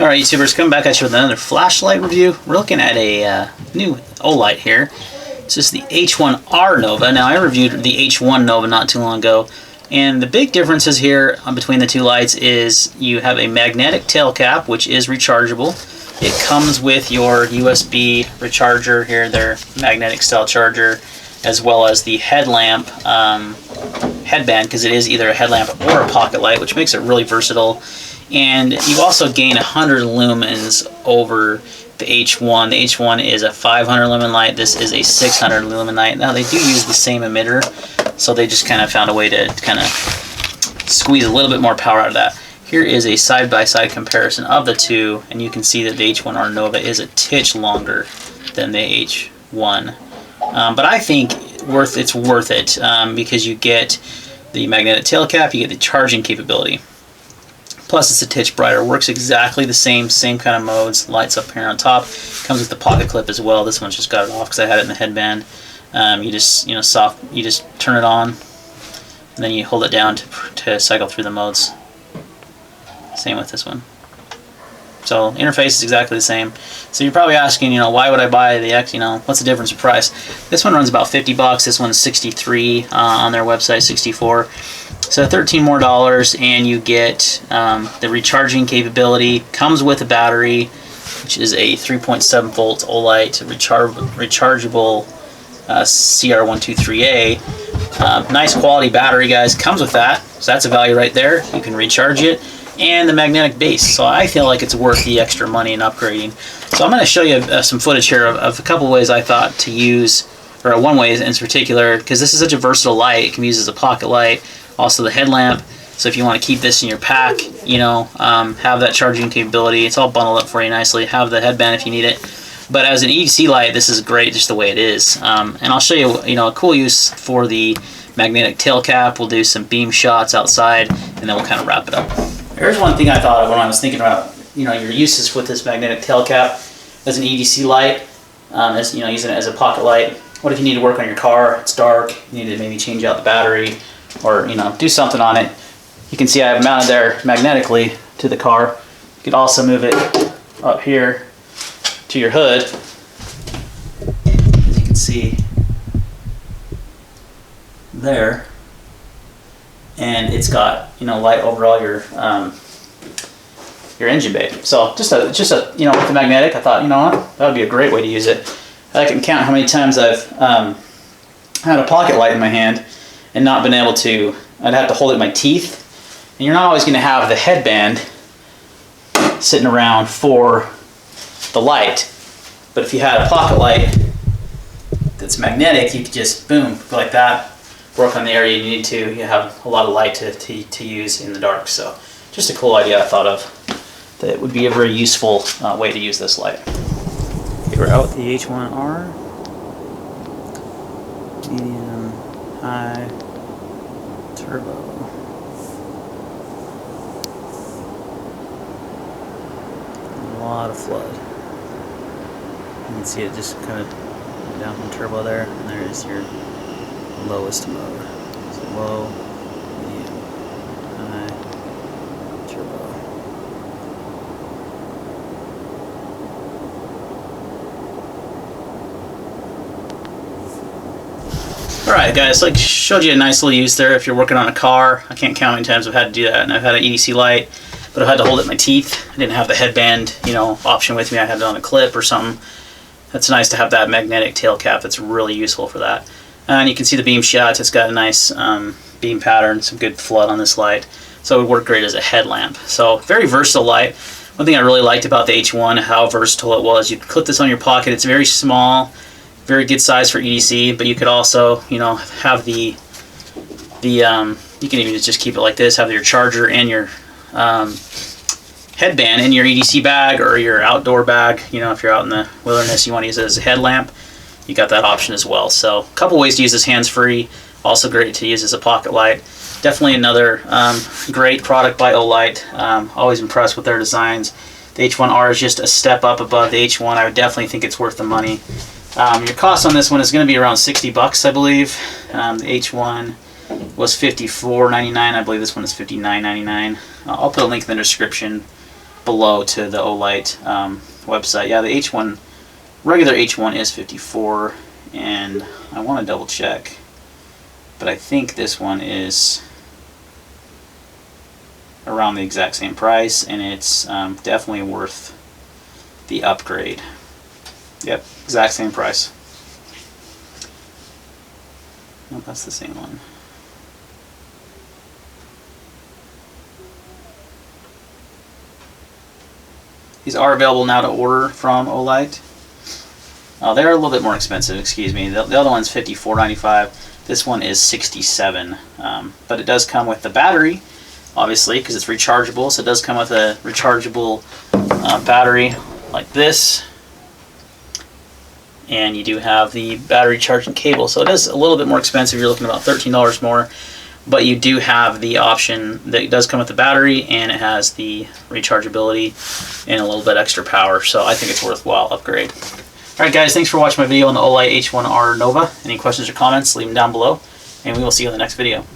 Alright YouTubers, coming back at you with another flashlight review. We're looking at a new Olight here. It's just the H1R Nova. Now I reviewed the H1 Nova not too long ago, and the big differences here between the two lights is you have a magnetic tail cap, which is rechargeable. It comes with your USB recharger here, their magnetic style charger, as well as the headlamp headband, because it is either a headlamp or a pocket light, which makes it really versatile. And you also gain 100 lumens over the H1. The H1 is a 500 lumen light. This is a 600 lumen light. Now they do use the same emitter, so they just kind of found a way to kind of squeeze a little bit more power out of that. Here is a side-by-side comparison of the two, and you can see that the H1R Nova is a titch longer than the H1. But I think it's worth it because you get the magnetic tail cap, you get the charging capability. Plus it's a titch brighter, works exactly the same kind of modes, lights up here on top. Comes with the pocket clip as well. This one's just got it off because I had it in the headband. You just turn it on, and then you hold it down to cycle through the modes. Same with this one. So interface is exactly the same. So you're probably asking, why would I buy the X? What's the difference in price? This one runs about $50. This one's $63 on their website, $64. So $13 more, and you get the recharging capability. Comes with a battery, which is a 3.7 volt Olight rechargeable CR123A. Nice quality battery, guys. Comes with that, so that's a value right there. You can recharge it, and the magnetic base. So I feel like it's worth the extra money and upgrading. So I'm going to show you some footage here of a couple ways I thought to use, or one way in particular, because this is such a versatile light. It can be used as a pocket light. Also the headlamp, so if you want to keep this in your pack, have that charging capability. It's all bundled up for you nicely. Have the headband if you need it. But as an EDC light, this is great just the way it is. And I'll show you, a cool use for the magnetic tail cap. We'll do some beam shots outside, and then we'll kind of wrap it up. Here's one thing I thought of when I was thinking about, your uses with this magnetic tail cap as an EDC light, using it as a pocket light. What if you need to work on your car? It's dark. You need to maybe change out the battery, or do something on it. You can see I have mounted there magnetically to the car. You could also move it up here to your hood, as you can see there, and it's got light over all your engine bay. So just a with the magnetic, I thought that would be a great way to use it. I can count how many times I've had a pocket light in my hand and not been able to. I'd have to hold it in my teeth, and you're not always going to have the headband sitting around for the light. But if you had a pocket light that's magnetic, you could just boom, go like that, work on the area you need to. You have a lot of light to use in the dark. So just a cool idea I thought of that would be a very useful way to use this light. Okay, we're out with the H1R. Medium, high, turbo. A lot of flood. You can see it just kind of down from turbo there, and there is your lowest mode. So low, medium, high, turbo. Alright guys, so I showed you a nice little use there if you're working on a car. I can't count how many times I've had to do that, and I've had an EDC light, but I've had to hold it in my teeth. I didn't have the headband, option with me. I had it on a clip or something. That's nice to have that magnetic tail cap. That's really useful for that. And you can see the beam shots. It's got a nice beam pattern, some good flood on this light. So it would work great as a headlamp. So very versatile light. One thing I really liked about the H1, how versatile it was. You could clip this on your pocket. It's very small. Very good size for EDC, but you could also, have you can even just keep it like this, have your charger and your headband in your EDC bag or your outdoor bag. If you're out in the wilderness, you want to use it as a headlamp, you got that option as well. So a couple ways to use this hands-free, also great to use as a pocket light. Definitely another great product by Olight. Always impressed with their designs. The H1R is just a step up above the H1. I would definitely think it's worth the money. Your cost on this one is going to be around $60, I believe. The H1 was $54.99. I believe this one is $59.99. I'll put a link in the description below to the Olight website. Yeah, the H1 regular H1 is $54, and I want to double check, but I think this one is around the exact same price, and it's definitely worth the upgrade. Yep, exact same price. Nope, that's the same one. These are available now to order from Olight. They're a little bit more expensive, excuse me. The other one's $54.95. This one is $67. But it does come with the battery, obviously, because it's rechargeable. So it does come with a rechargeable battery like this. And you do have the battery charging cable. So it is a little bit more expensive. You're looking at about $13 more. But you do have the option that it does come with the battery, and it has the rechargeability and a little bit extra power. So I think it's a worthwhile upgrade. Alright guys, thanks for watching my video on the Olight H1R Nova. Any questions or comments, leave them down below, and we will see you in the next video.